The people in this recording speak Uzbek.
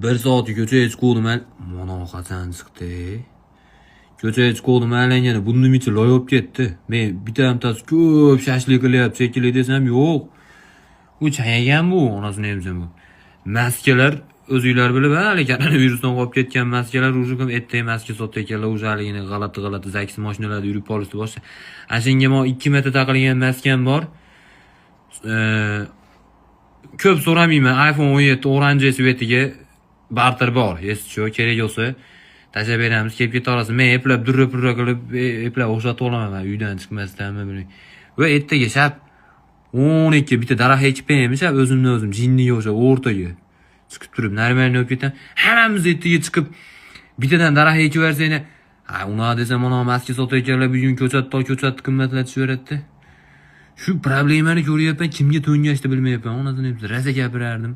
Bir soat ko'chaga chiqdim, mana qachon chiqdi. Ko'chaga chiqdim, yana bundan ichi loyib ketdi. Men bitamtasi ko'p shashlik qilyapti, shekilli desam yo'q. U chayagan bu, onasini emsam bu. Maskalar o'zinglar bilib, hali koronavirusdan qolib ketgan maskalar уже ham etday maska sotib ekanlar, уже haligini g'alati zaksi mashinalarda yurib qolishdi boshqa. Ashunga men 2 metr taqilgan maskam bor. Ko'p so'ramayman, iPhone 17 orange svetiga barter bor. Shu kerak bo'lsa tashlab beramiz, kelib keta olasiz. Men eplab durra qilib eplab o'xshatib olaman uydan chiqmasdanmi buning. Va ertaga shab 12 bitta daraxt ekib beramiz, o'zim jinniga o'sha o'rtaga chiqib turib, normalni o'pib ketam. Hammamiz ertaga chiqib bittadan daraxt ekib versanglar, uni desam mana maska sotib ekanlar, bugun ko'chatni qimmatlatishaveradi. Shu problemani ko'ryapman, kimga to'ngashni bilmayapman. Onasini rosa gapirardim.